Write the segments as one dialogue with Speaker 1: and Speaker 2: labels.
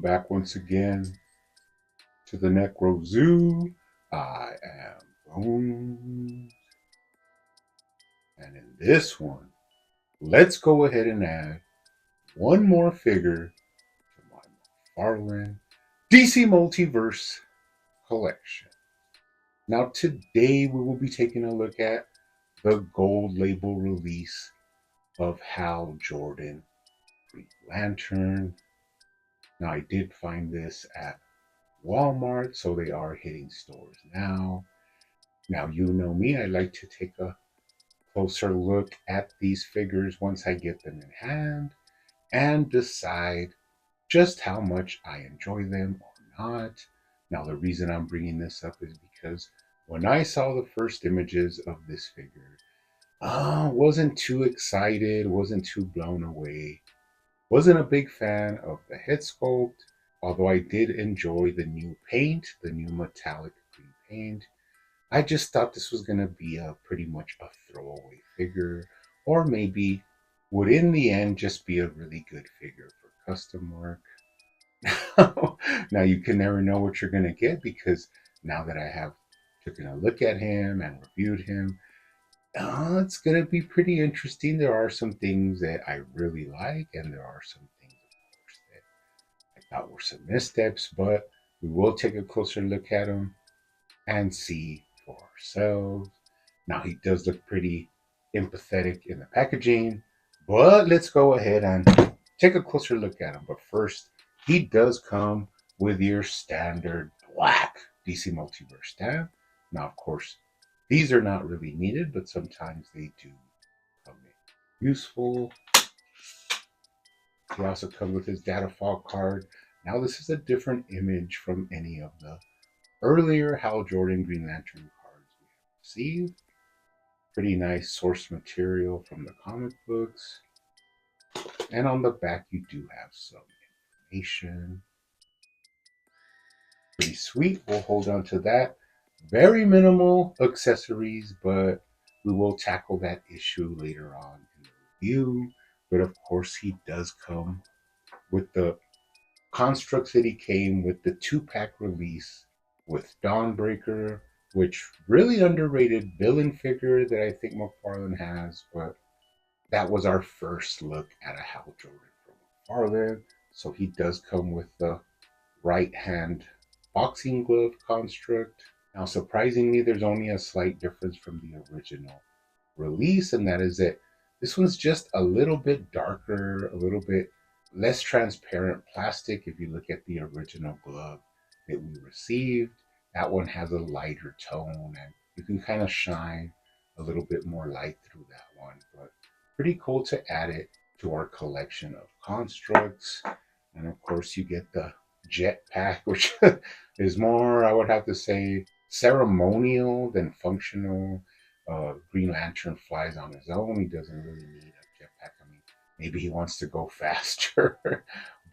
Speaker 1: back once again to the Necro Zoo. I am Bones. And in this one, let's go ahead and add one more figure to my McFarlane DC Multiverse collection. Now, today we will be taking a look at the gold label release of Hal Jordan Green Lantern. Now, I did find this at Walmart, so they are hitting stores now. Now, you know me, I like to take a closer look at these figures once I get them in hand and decide just how much I enjoy them or not. Now, the reason I'm bringing this up is because when I saw the first images of this figure, wasn't too excited, wasn't too blown away, wasn't a big fan of the head sculpt, although I did enjoy the new paint, the new metallic green paint. I just thought this was going to be a pretty much a throwaway figure, or maybe would in the end just be a really good figure for custom work. Now, you can never know what you're going to get because now that I have taken a look at him and reviewed him, it's going to be pretty interesting. There are some things that I really like, and there are some things, of course, that I thought were some missteps, but we will take a closer look at him and see for ourselves. Now, he does look pretty empathetic in the packaging, but let's go ahead and take a closer look at him. But first, he does come with your standard black DC Multiverse stamp. Now, of course, these are not really needed, but sometimes they do come in useful. He also comes with his data file card. Now, this is a different image from any of the earlier Hal Jordan Green Lantern cards we have received. Pretty nice source material from the comic books. And on the back, you do have some information. Pretty sweet. We'll hold on to that. Very minimal accessories, but we will tackle that issue later on in the review. But of course, he does come with the constructs that he came with, the 2-pack release with Dawnbreaker, which really underrated villain figure that I think McFarlane has, but that was our first look at a Hal Jordan from McFarlane. So he does come with the right hand boxing glove construct. Now, surprisingly, there's only a slight difference from the original release, and that is that this one's just a little bit darker, a little bit less transparent plastic. If you look at the original glove that we received, that one has a lighter tone, and you can kind of shine a little bit more light through that one. But pretty cool to add it to our collection of constructs. And of course, you get the jetpack, which is more, I would have to say, ceremonial than functional. Green Lantern flies on his own. He doesn't really need a jetpack. I mean, maybe he wants to go faster,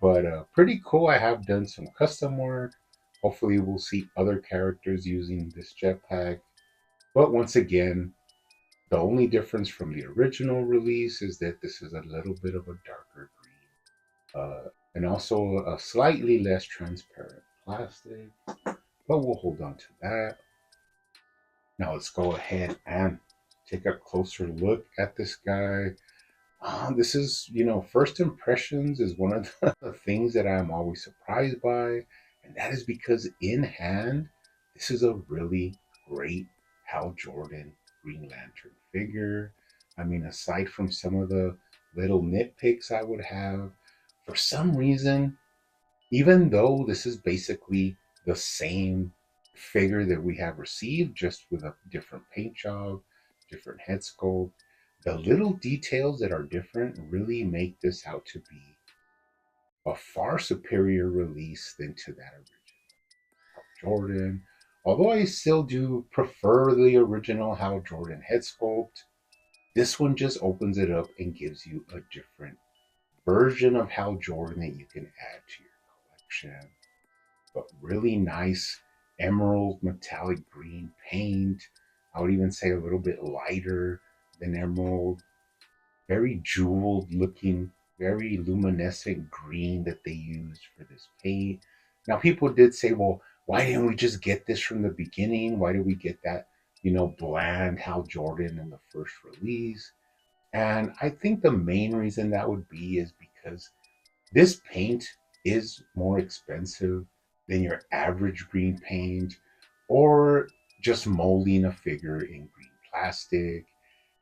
Speaker 1: but pretty cool. I have done some custom work. Hopefully, we'll see other characters using this jetpack. But once again, the only difference from the original release is that this is a little bit of a darker green, and also a slightly less transparent plastic. But we'll hold on to that. Now let's go ahead and take a closer look at this guy. This is, first impressions is one of the things that I'm always surprised by. And that is because in hand, this is a really great Hal Jordan Green Lantern figure. I mean, aside from some of the little nitpicks I would have, for some reason, even though this is basically the same figure that we have received, just with a different paint job, different head sculpt, the little details that are different really make this out to be a far superior release than to that original Hal Jordan. Although I still do prefer the original Hal Jordan head sculpt, this one just opens it up and gives you a different version of Hal Jordan that you can add to your collection. But really nice emerald metallic green paint. I would even say a little bit lighter than emerald. Very jeweled looking very luminescent green that they used for this paint. Now, people did say, well, why didn't we just get this from the beginning? Why did we get that, bland Hal Jordan in the first release? And I think the main reason that would be is because this paint is more expensive than your average green paint or just molding a figure in green plastic.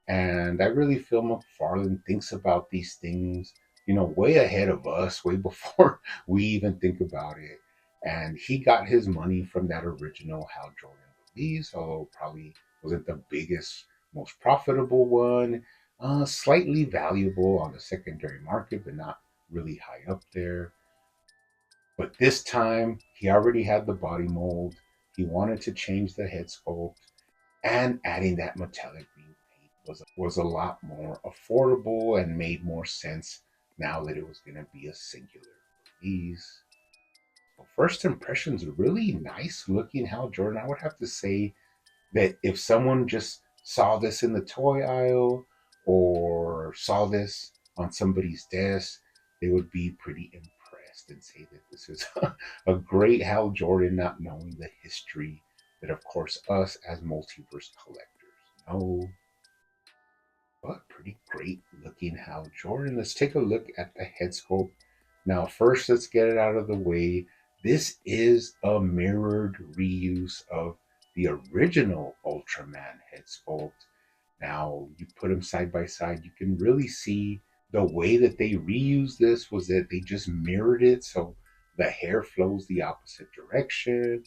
Speaker 1: And I really feel McFarlane thinks about these things, way ahead of us, way before we even think about it. And he got his money from that original Hal Jordan release, although probably wasn't the biggest, most profitable one. Slightly valuable on the secondary market, but not really high up there. But this time, he already had the body mold. He wanted to change the head sculpt, and adding that metallic green paint was a lot more affordable and made more sense now that it was going to be a singular release. Well, first impressions, really nice looking Hal Jordan. I would have to say that if someone just saw this in the toy aisle or saw this on somebody's desk, they would be pretty impressed and say that this is a great Hal Jordan, not knowing the history that, of course, us as multiverse collectors know. But pretty great looking Hal Jordan. Let's take a look at the head sculpt. Now, first, let's get it out of the way. This is a mirrored reuse of the original Ultraman head sculpt. Now, you put them side by side, you can really see the way that they reused this was that they just mirrored it so the hair flows the opposite direction.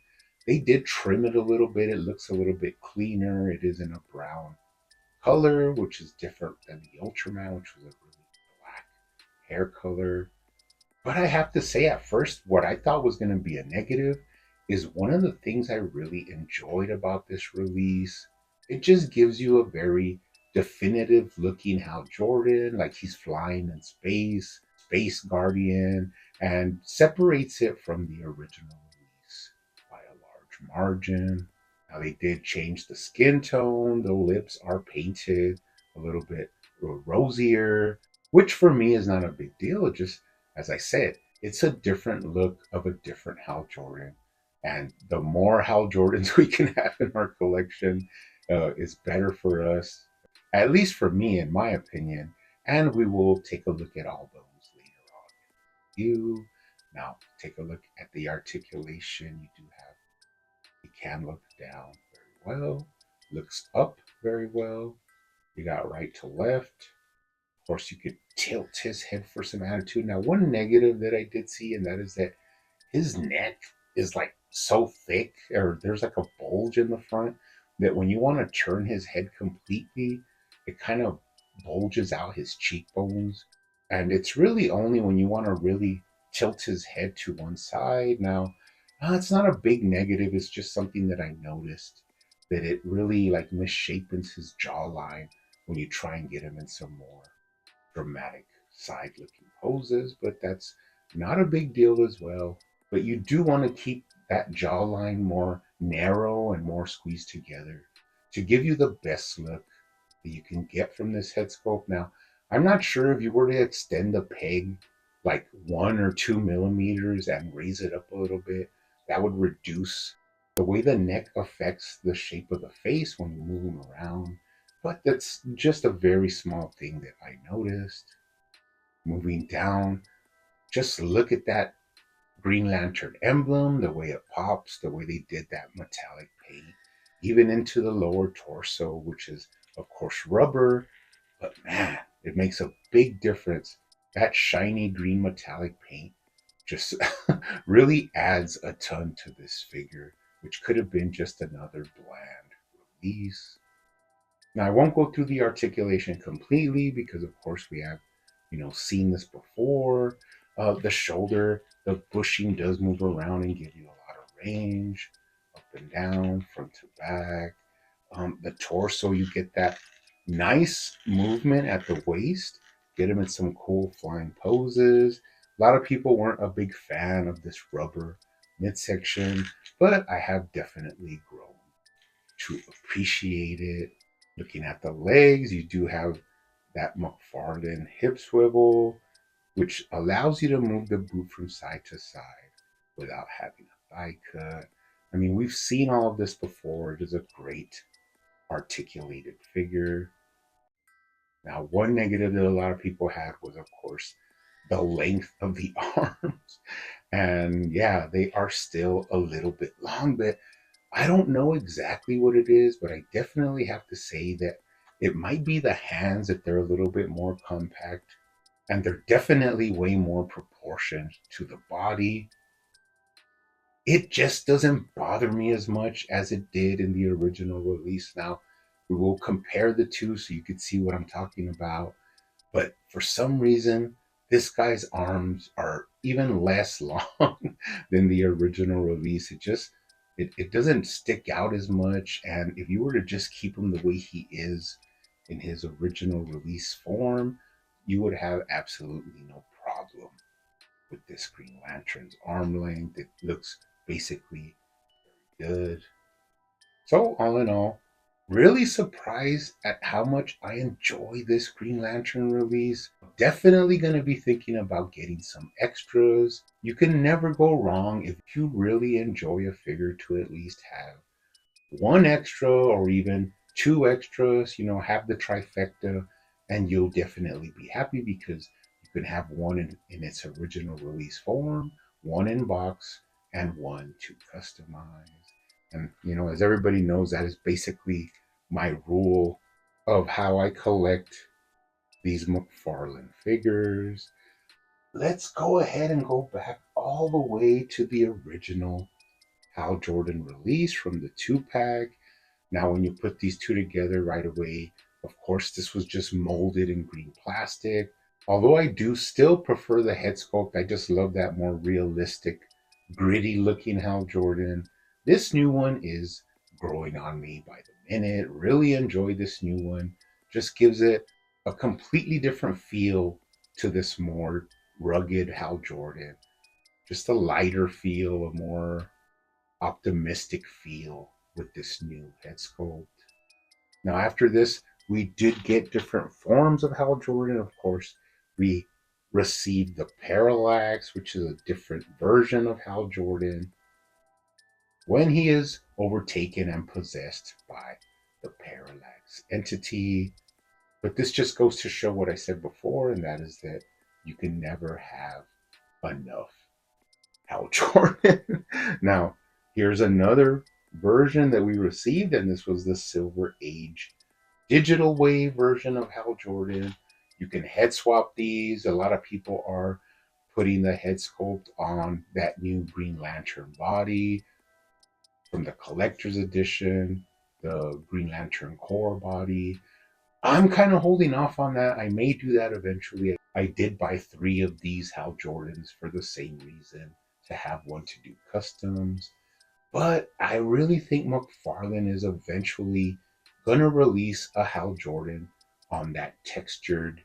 Speaker 1: They did trim it a little bit. It looks a little bit cleaner. It is in a brown color, which is different than the Ultraman, which was a really black hair color. But I have to say, at first, what I thought was going to be a negative is one of the things I really enjoyed about this release. It just gives you a very definitive looking Hal Jordan, like he's flying in space, Space Guardian, and separates it from the original release by a large margin. Now, they did change the skin tone, the lips are painted a little bit rosier, which for me is not a big deal. It just, as I said, it's a different look of a different Hal Jordan. And the more Hal Jordans we can have in our collection is better for us, at least for me, in my opinion. And we will take a look at all those later on in the review. Now, take a look at the articulation. You do have, you can look down very well, looks up very well. You got right to left. Of course, you could tilt his head for some attitude. Now, one negative that I did see, and that is that his neck is like so thick, or there's like a bulge in the front, that when you want to turn his head completely, it kind of bulges out his cheekbones. And it's really only when you want to really tilt his head to one side. Now, it's not a big negative, it's just something that I noticed that it really like misshapens his jawline when you try and get him in some more dramatic side looking poses, but that's not a big deal as well. But you do want to keep that jawline more narrow and more squeezed together to give you the best look that you can get from this head sculpt. Now, I'm not sure if you were to extend the peg like 1 or 2 millimeters and raise it up a little bit, that would reduce the way the neck affects the shape of the face when you move them around. But that's just a very small thing that I noticed. Moving down, just look at that Green Lantern emblem, the way it pops, the way they did that metallic paint, even into the lower torso, which is, of course, rubber. But man, it makes a big difference. That shiny green metallic paint just really adds a ton to this figure, which could have been just another bland release. Now, I won't go through the articulation completely because, of course, we have, seen this before. The shoulder, the bushing does move around and give you a lot of range, up and down, front to back. The torso, you get that nice movement at the waist, get him in some cool flying poses. A lot of people weren't a big fan of this rubber midsection, but I have definitely grown to appreciate it. Looking at the legs, you do have that McFarlane hip swivel. which allows you to move the boot from side to side without having a thigh cut. I mean, we've seen all of this before. It is a great articulated figure. Now, one negative that a lot of people had was, of course, the length of the arms. And yeah, they are still a little bit long, but I don't know exactly what it is, but I definitely have to say that it might be the hands, that they're a little bit more compact, and they're definitely way more proportioned to the body. It just doesn't bother me as much as it did in the original release. Now, we will compare the two so you can see what I'm talking about. But for some reason, this guy's arms are even less long than the original release. It doesn't stick out as much. And if you were to just keep him the way he is in his original release form, you would have absolutely no problem with this Green Lantern's arm length. It looks basically good. So, all in all, really surprised at how much I enjoy this Green Lantern release. Definitely going to be thinking about getting some extras. You can never go wrong if you really enjoy a figure to at least have one extra or even two extras, have the trifecta, and you'll definitely be happy because you can have one in its original release form, one in box, and one to customize. And, as everybody knows, that is basically my rule of how I collect these McFarlane figures. Let's go ahead and go back all the way to the original Hal Jordan release from the 2-pack. Now, when you put these two together right away, of course, this was just molded in green plastic. Although I do still prefer the head sculpt, I just love that more realistic, gritty looking Hal Jordan. This new one is growing on me by the minute. Really enjoy this new one. Just gives it a completely different feel to this more rugged Hal Jordan. Just a lighter feel, a more optimistic feel with this new head sculpt. Now, after this, we did get different forms of Hal Jordan. Of course, we received the Parallax, which is a different version of Hal Jordan when he is overtaken and possessed by the Parallax entity. But this just goes to show what I said before, and that is that you can never have enough Hal Jordan. Now, here's another version that we received, and this was the Silver Age digital wave version of Hal Jordan. You can head swap these. A lot of people are putting the head sculpt on that new Green Lantern body from the collector's edition, the Green Lantern core body. I'm kind of holding off on that. I may do that eventually. I did buy 3 of these Hal Jordans for the same reason, to have one to do customs. But I really think McFarlane is eventually going to release a Hal Jordan on that textured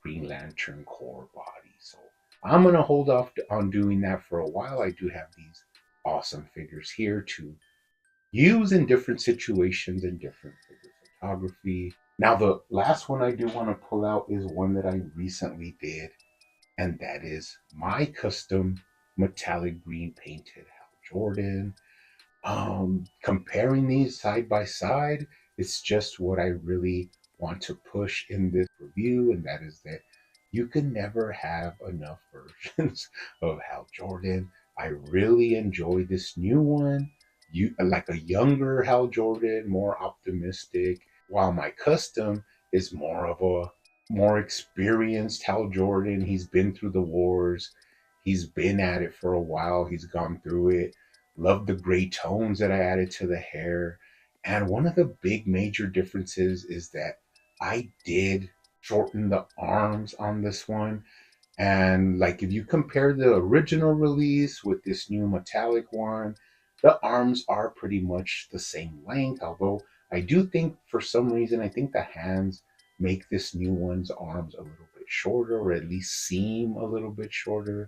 Speaker 1: Green Lantern core body. So I'm going to hold off on doing that for a while. I do have these awesome figures here to use in different situations and different figure photography. Now, the last one I do want to pull out is one that I recently did, and that is my custom metallic green painted Hal Jordan. Comparing these side by side, it's just what I really want to push in this review, and that is that you can never have enough versions of Hal Jordan. I really enjoy this new one. You like a younger Hal Jordan, more optimistic, while my custom is more of a more experienced Hal Jordan. He's been through the wars. He's been at it for a while. He's gone through it. Love the gray tones that I added to the hair. And one of the big major differences is that I did shorten the arms on this one. And like if you compare the original release with this new metallic one, the arms are pretty much the same length. Although I do think for some reason, I think the hands make this new one's arms a little bit shorter, or at least seem a little bit shorter.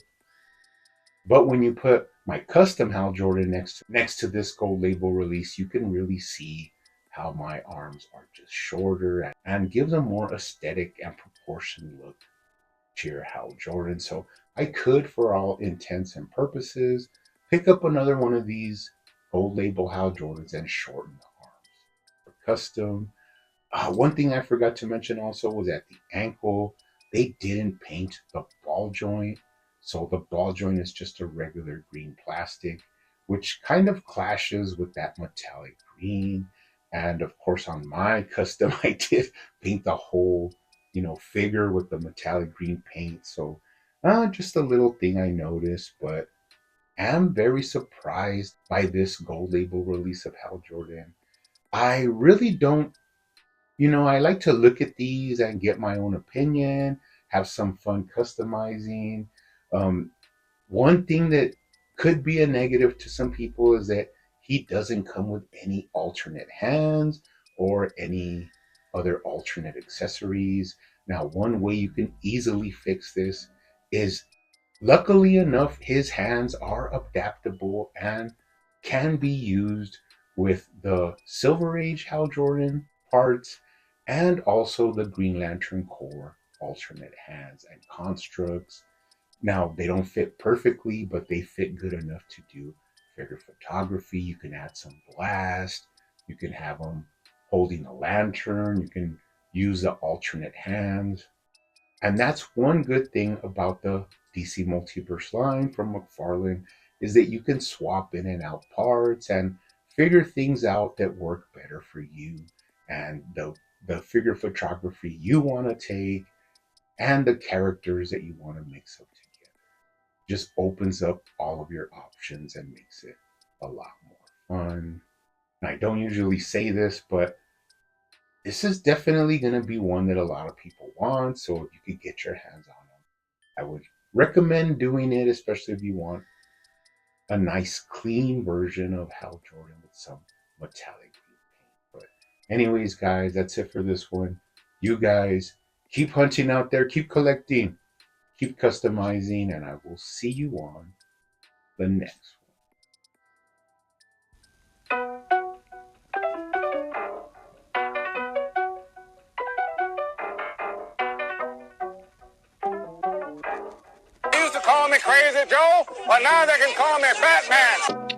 Speaker 1: But when you put my custom Hal Jordan next to this gold label release, you can really see how my arms are just shorter and gives a more aesthetic and proportioned look cheer Hal Jordan. So I could, for all intents and purposes, pick up another one of these gold label Hal Jordans and shorten the arms for custom. One thing I forgot to mention also was at the ankle, they didn't paint the ball joint. So the ball joint is just a regular green plastic, which kind of clashes with that metallic green. And of course, on my custom, I did paint the whole, figure with the metallic green paint. So just a little thing I noticed, but am very surprised by this gold label release of Hal Jordan. I really don't I like to look at these and get my own opinion, have some fun customizing. Um, One thing that could be a negative to some people is that he doesn't come with any alternate hands or any other alternate accessories. Now, one way you can easily fix this is, luckily enough, his hands are adaptable and can be used with the Silver Age Hal Jordan parts and also the Green Lantern Corps alternate hands and constructs. Now, they don't fit perfectly, but they fit good enough to do figure photography. You can add some blast. You can have them holding a lantern. You can use the alternate hands. And that's one good thing about the DC Multiverse line from McFarlane is that you can swap in and out parts and figure things out that work better for you and the figure photography you want to take and the characters that you want to mix up together. Just opens up all of your options and makes it a lot more fun. And I don't usually say this, but this is definitely going to be one that a lot of people want. So if you could get your hands on them, I would recommend doing it, especially if you want a nice, clean version of Hal Jordan with some metallic green paint. But, anyways, guys, that's it for this one. You guys keep hunting out there, keep collecting, keep customizing, and I will see you on the next one.
Speaker 2: They used to call me Crazy Joe, but now they can call me Batman.